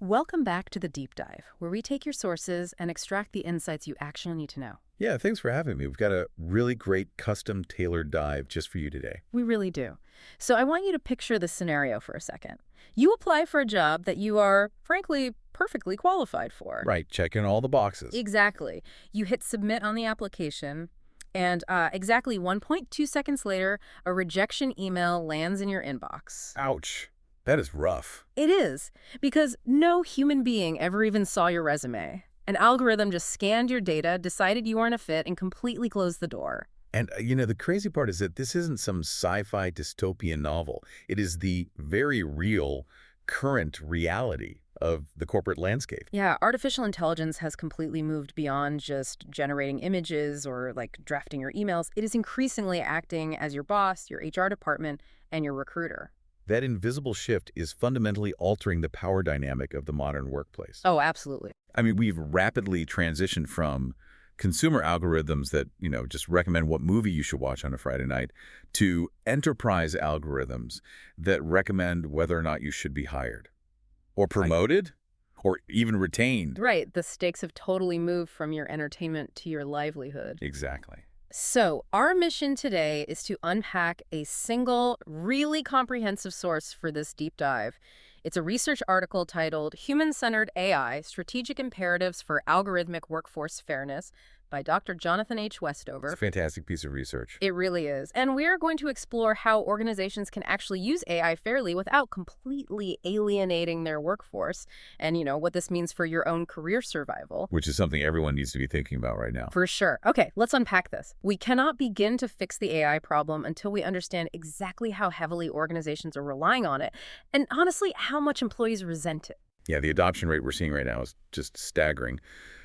Welcome back to the Deep Dive, where we take your sources and extract the insights you actually need to know. Yeah, thanks for having me. We've got a really great custom-tailored dive just for you today. We really do. So I want you to picture this scenario for a second. You apply for a job that you are, frankly, perfectly qualified for. Right, checking all the boxes. Exactly. You hit submit on the application, and exactly 1.2 seconds later, a rejection email lands in your inbox. Ouch. That is rough. It is, because no human being ever even saw your resume. An algorithm just scanned your data, decided you weren't a fit, and completely closed the door. And, the crazy part is that this isn't some sci-fi dystopian novel. It is the very real, current reality of the corporate landscape. Yeah, artificial intelligence has completely moved beyond just generating images or, drafting your emails. It is increasingly acting as your boss, your HR department, and your recruiter. That invisible shift is fundamentally altering the power dynamic of the modern workplace. Oh, absolutely. I mean, we've rapidly transitioned from consumer algorithms that, just recommend what movie you should watch on a Friday night to enterprise algorithms that recommend whether or not you should be hired or promoted or even retained. Right. The stakes have totally moved from your entertainment to your livelihood. Exactly. So our mission today is to unpack a single, really comprehensive source for this deep dive. It's a research article titled Human-Centered AI, Strategic Imperatives for Algorithmic Workforce Fairness by Dr. Jonathan H. Westover. It's a fantastic piece of research. It really is. And we're going to explore how organizations can actually use AI fairly without completely alienating their workforce and, what this means for your own career survival. Which is something everyone needs to be thinking about right now. For sure. Okay, let's unpack this. We cannot begin to fix the AI problem until we understand exactly how heavily organizations are relying on it and, honestly, how much employees resent it. Yeah, the adoption rate we're seeing right now is just staggering.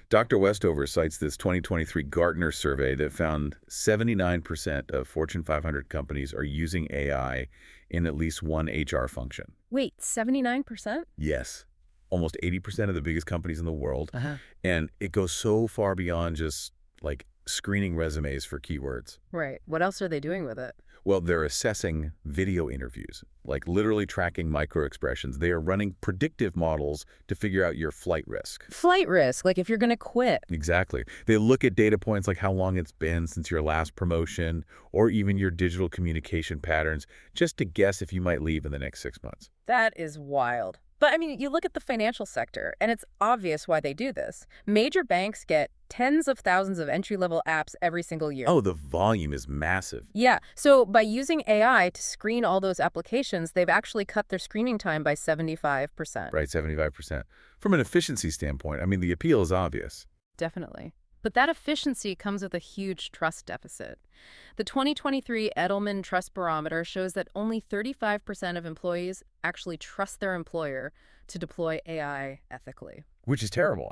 Dr. Westover cites this 2023 Gartner survey that found 79% of Fortune 500 companies are using AI in at least one HR function. Wait, 79%? Yes, almost 80% of the biggest companies in the world. And it goes so far beyond just, screening resumes for keywords. Right. What else are they doing with it? Well, they're assessing video interviews, literally tracking microexpressions. They are running predictive models to figure out your flight risk. Flight risk, like if you're going to quit. Exactly. They look at data points like how long it's been since your last promotion or even your digital communication patterns just to guess if you might leave in the next 6 months. That is wild. But, you look at the financial sector, and it's obvious why they do this. Major banks get tens of thousands of entry-level apps every single year. Oh, the volume is massive. Yeah, so by using AI to screen all those applications, they've actually cut their screening time by 75%. Right, 75%. From an efficiency standpoint, the appeal is obvious. Definitely. But that efficiency comes with a huge trust deficit. The 2023 Edelman Trust Barometer shows that only 35% of employees actually trust their employer to deploy AI ethically. Which is terrible.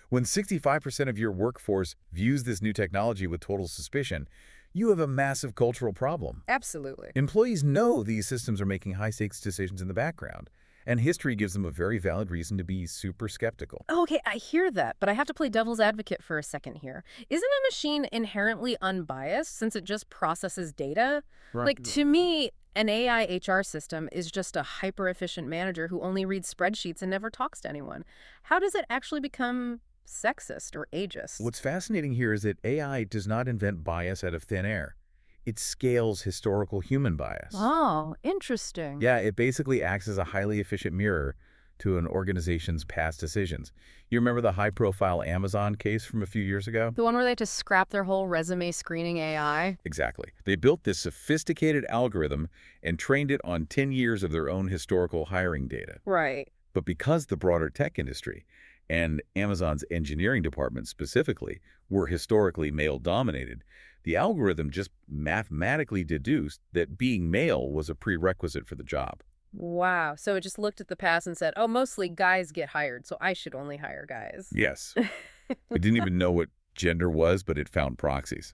When 65% of your workforce views this new technology with total suspicion, you have a massive cultural problem. Absolutely. Employees know these systems are making high-stakes decisions in the background, and history gives them a very valid reason to be super skeptical. Okay, I hear that, but I have to play devil's advocate for a second here. Isn't a machine inherently unbiased since it just processes data? Right. To me, an AI HR system is just a hyper-efficient manager who only reads spreadsheets and never talks to anyone. How does it actually become sexist or ageist? What's fascinating here is that AI does not invent bias out of thin air. It scales historical human bias. Oh, interesting. Yeah, it basically acts as a highly efficient mirror to an organization's past decisions. You remember the high-profile Amazon case from a few years ago? The one where they had to scrap their whole resume screening AI? Exactly. They built this sophisticated algorithm and trained it on 10 years of their own historical hiring data. Right. But because the broader tech industry and Amazon's engineering department specifically were historically male-dominated, the algorithm just mathematically deduced that being male was a prerequisite for the job. Wow. So it just looked at the past and said, oh, mostly guys get hired, so I should only hire guys. Yes. It didn't even know what gender was, but it found proxies.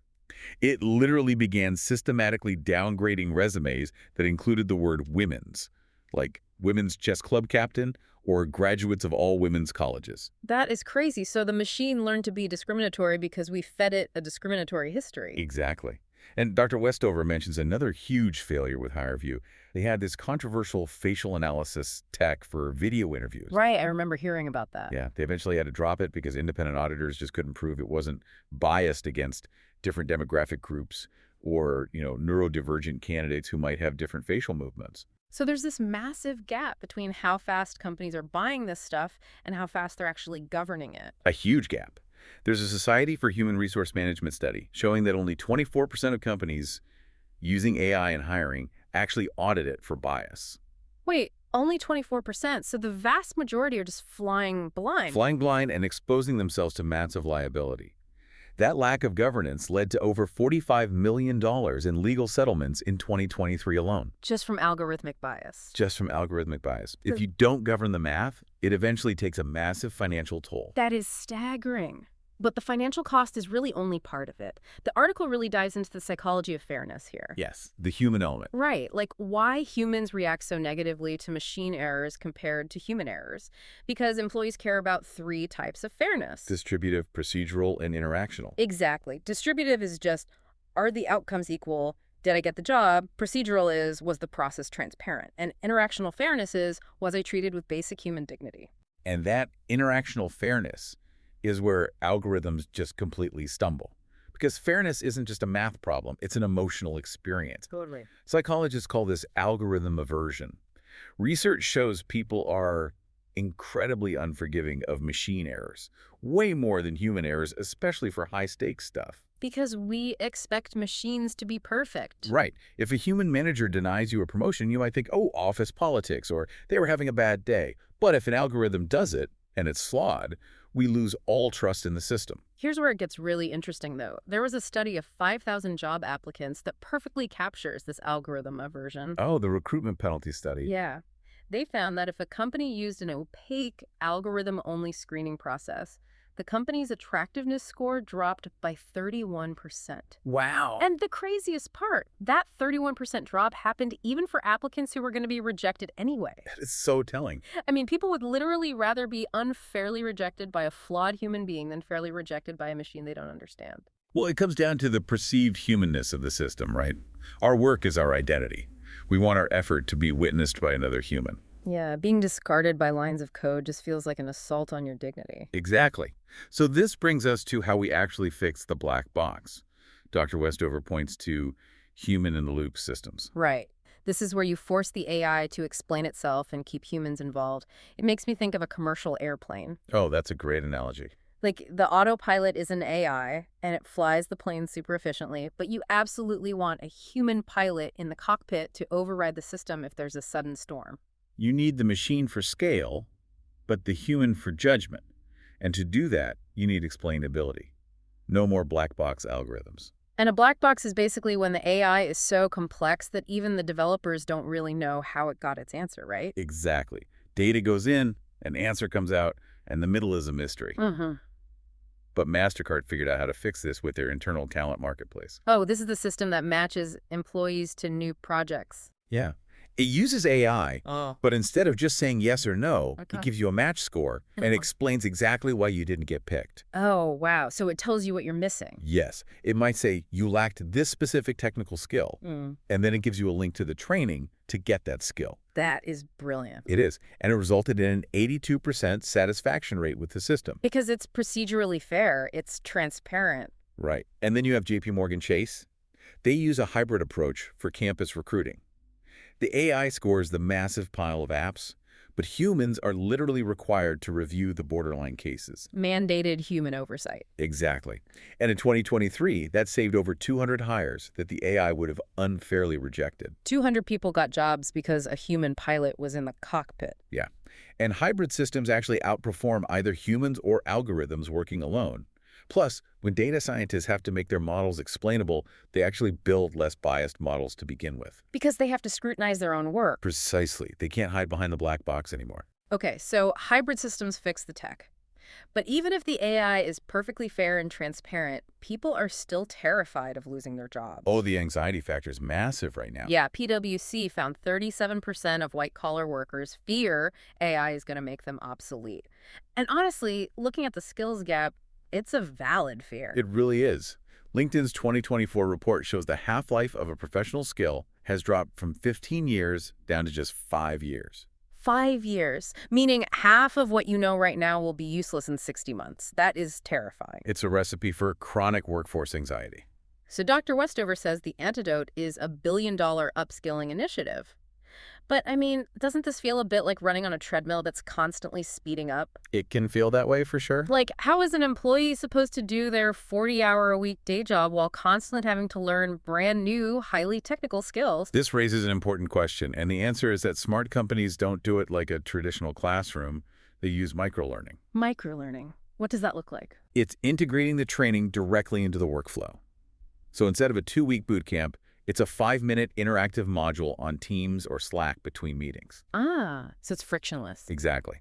It literally began systematically downgrading resumes that included the word women's, like women's chess club captain or graduates of all women's colleges. That is crazy. So the machine learned to be discriminatory because we fed it a discriminatory history. Exactly. And Dr. Westover mentions another huge failure with HireVue. They had this controversial facial analysis tech for video interviews. Right, I remember hearing about that. Yeah, they eventually had to drop it because independent auditors just couldn't prove it wasn't biased against different demographic groups or, neurodivergent candidates who might have different facial movements. So there's this massive gap between how fast companies are buying this stuff and how fast they're actually governing it. A huge gap. There's a Society for Human Resource Management study showing that only 24% of companies using AI in hiring actually audit it for bias. Wait, only 24%, so the vast majority are just flying blind. Flying blind and exposing themselves to massive liability. That lack of governance led to over $45 million in legal settlements in 2023 alone. Just from algorithmic bias. Just from algorithmic bias. If you don't govern the math, it eventually takes a massive financial toll. That is staggering. But the financial cost is really only part of it. The article really dives into the psychology of fairness here. Yes, the human element. Right, like why humans react so negatively to machine errors compared to human errors. Because employees care about three types of fairness. Distributive, procedural, and interactional. Exactly. Distributive is just, are the outcomes equal? Did I get the job? Procedural is, was the process transparent? And interactional fairness is, was I treated with basic human dignity? And that interactional fairness is where algorithms just completely stumble. Because fairness isn't just a math problem, it's an emotional experience. Totally. Psychologists call this algorithm aversion. Research shows people are incredibly unforgiving of machine errors, way more than human errors, especially for high-stakes stuff. Because we expect machines to be perfect. Right. If a human manager denies you a promotion, you might think, oh, office politics, or they were having a bad day. But if an algorithm does it, and it's flawed, we lose all trust in the system. Here's where it gets really interesting, though. There was a study of 5,000 job applicants that perfectly captures this algorithm aversion. Oh, the recruitment penalty study. Yeah. They found that if a company used an opaque algorithm-only screening process, the company's attractiveness score dropped by 31%. Wow. And the craziest part, that 31% drop happened even for applicants who were going to be rejected anyway. That is so telling. I mean, people would literally rather be unfairly rejected by a flawed human being than fairly rejected by a machine they don't understand. Well, it comes down to the perceived humanness of the system, right? Our work is our identity. We want our effort to be witnessed by another human. Yeah, being discarded by lines of code just feels like an assault on your dignity. Exactly. So this brings us to how we actually fix the black box. Dr. Westover points to human-in-the-loop systems. Right. This is where you force the AI to explain itself and keep humans involved. It makes me think of a commercial airplane. Oh, that's a great analogy. Like, the autopilot is an AI, and it flies the plane super efficiently, but you absolutely want a human pilot in the cockpit to override the system if there's a sudden storm. You need the machine for scale, but the human for judgment. And to do that, you need explainability. No more black box algorithms. And a black box is basically when the AI is so complex that even the developers don't really know how it got its answer, right? Exactly. Data goes in, an answer comes out, and the middle is a mystery. Mm-hmm. But MasterCard figured out how to fix this with their internal talent marketplace. Oh, this is the system that matches employees to new projects. Yeah. It uses AI, but instead of just saying yes or no, Okay. it gives you a match score and explains exactly why you didn't get picked. Oh, wow. So it tells you what you're missing. Yes. It might say you lacked this specific technical skill, and then it gives you a link to the training to get that skill. That is brilliant. It is. And it resulted in an 82% satisfaction rate with the system. Because it's procedurally fair. It's transparent. Right. And then you have JP Morgan Chase. They use a hybrid approach for campus recruiting. The AI scores the massive pile of apps, but humans are literally required to review the borderline cases. Mandated human oversight. Exactly. And in 2023, that saved over 200 hires that the AI would have unfairly rejected. 200 people got jobs because a human pilot was in the cockpit. Yeah. And hybrid systems actually outperform either humans or algorithms working alone. Plus, when data scientists have to make their models explainable, they actually build less biased models to begin with. Because they have to scrutinize their own work. Precisely. They can't hide behind the black box anymore. Okay, so hybrid systems fix the tech. But even if the AI is perfectly fair and transparent, people are still terrified of losing their jobs. Oh, the anxiety factor is massive right now. Yeah, PwC found 37% of white-collar workers fear AI is going to make them obsolete. And honestly, looking at the skills gap, it's a valid fear. It really is. LinkedIn's 2024 report shows the half-life of a professional skill has dropped from 15 years down to just 5 years. 5 years, meaning half of what you know right now will be useless in 60 months. That is terrifying. It's a recipe for chronic workforce anxiety. So Dr. Westover says the antidote is a billion-dollar upskilling initiative. But, I mean, doesn't this feel a bit like running on a treadmill that's constantly speeding up? It can feel that way for sure. Like, how is an employee supposed to do their 40-hour-a-week day job while constantly having to learn brand new, highly technical skills? This raises an important question, and the answer is that smart companies don't do it like a traditional classroom. They use microlearning. Microlearning. What does that look like? It's integrating the training directly into the workflow. So instead of a 2-week boot camp, it's a 5-minute interactive module on Teams or Slack between meetings. Ah, so it's frictionless. Exactly.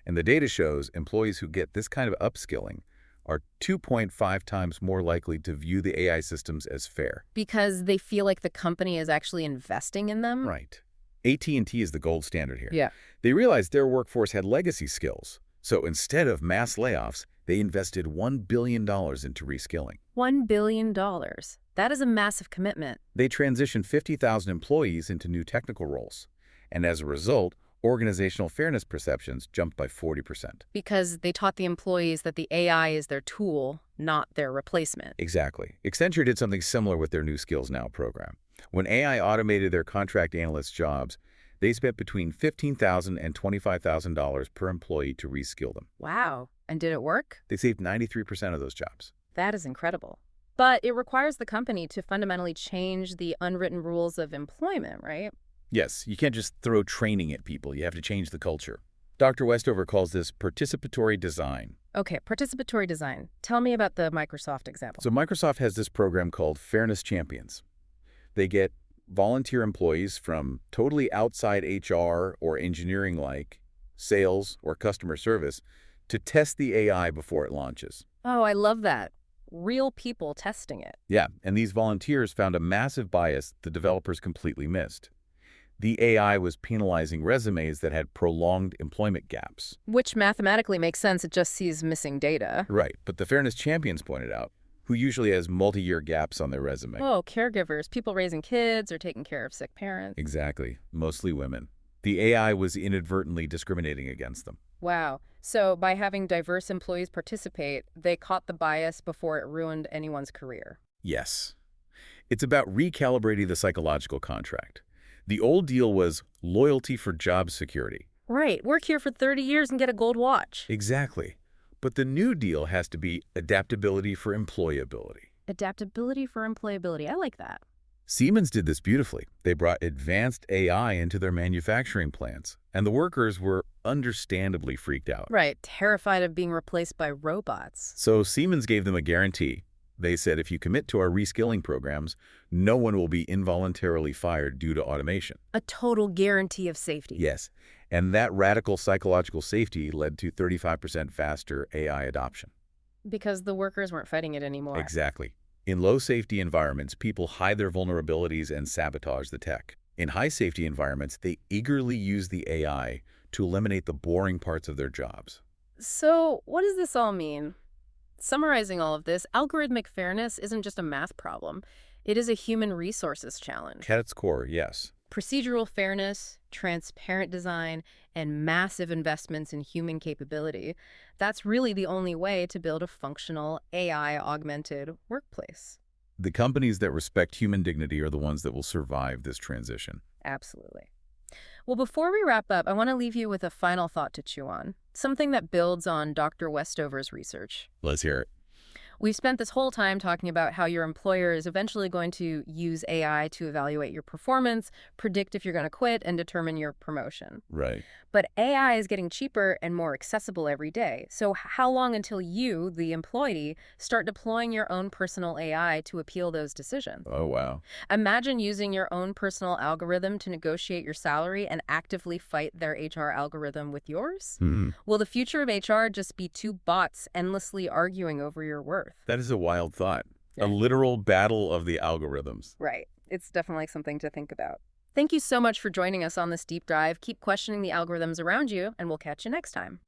And the data shows employees who get this kind of upskilling are 2.5 times more likely to view the AI systems as fair. Because they feel like the company is actually investing in them? Right. AT&T is the gold standard here. Yeah. They realized their workforce had legacy skills. So instead of mass layoffs, they invested $1 billion into reskilling. $1 billion. That is a massive commitment. They transitioned 50,000 employees into new technical roles. And as a result, organizational fairness perceptions jumped by 40%. Because they taught the employees that the AI is their tool, not their replacement. Exactly. Accenture did something similar with their New Skills Now program. When AI automated their contract analyst jobs, they spent between $15,000 and $25,000 per employee to reskill them. Wow. And did it work? They saved 93% of those jobs. That is incredible. But it requires the company to fundamentally change the unwritten rules of employment, right? Yes, you can't just throw training at people. You have to change the culture. Dr. Westover calls this participatory design. Okay, participatory design. Tell me about the Microsoft example. So Microsoft has this program called Fairness Champions. They get volunteer employees from totally outside HR or engineering like sales or customer service to test the AI before it launches. Oh, I love that. Real people testing it. Yeah, and these volunteers found a massive bias the developers completely missed. The AI was penalizing resumes that had prolonged employment gaps. Which mathematically makes sense. It just sees missing data. Right, but the Fairness Champions pointed out, who usually has multi-year gaps on their resume. Oh, caregivers, people raising kids or taking care of sick parents. Exactly, mostly women. The AI was inadvertently discriminating against them. Wow. So by having diverse employees participate, they caught the bias before it ruined anyone's career. Yes. It's about recalibrating the psychological contract. The old deal was loyalty for job security. Right. Work here for 30 years and get a gold watch. Exactly. But the new deal has to be adaptability for employability. Adaptability for employability. I like that. Siemens did this beautifully. They brought advanced AI into their manufacturing plants, and the workers were understandably freaked out. Right. Terrified of being replaced by robots. So Siemens gave them a guarantee. They said, if you commit to our reskilling programs, no one will be involuntarily fired due to automation. A total guarantee of safety. Yes, and that radical psychological safety led to 35% faster AI adoption. Because the workers weren't fighting it anymore. Exactly. In low-safety environments, people hide their vulnerabilities and sabotage the tech. In high-safety environments, they eagerly use the AI to eliminate the boring parts of their jobs. So what does this all mean? Summarizing all of this, algorithmic fairness isn't just a math problem. It is a human resources challenge. At its core, yes. Procedural fairness, transparent design, and massive investments in human capability. That's really the only way to build a functional, AI-augmented workplace. The companies that respect human dignity are the ones that will survive this transition. Absolutely. Well, before we wrap up, I want to leave you with a final thought to chew on, something that builds on Dr. Westover's research. Let's hear it. We've spent this whole time talking about how your employer is eventually going to use AI to evaluate your performance, predict if you're going to quit, and determine your promotion. Right. But AI is getting cheaper and more accessible every day. So how long until you, the employee, start deploying your own personal AI to appeal those decisions? Oh, wow. Imagine using your own personal algorithm to negotiate your salary and actively fight their HR algorithm with yours? Will the future of HR just be two bots endlessly arguing over your worth? That is a wild thought. Yeah. A literal battle of the algorithms. Right. It's definitely something to think about. Thank you so much for joining us on this deep dive. Keep questioning the algorithms around you, and we'll catch you next time.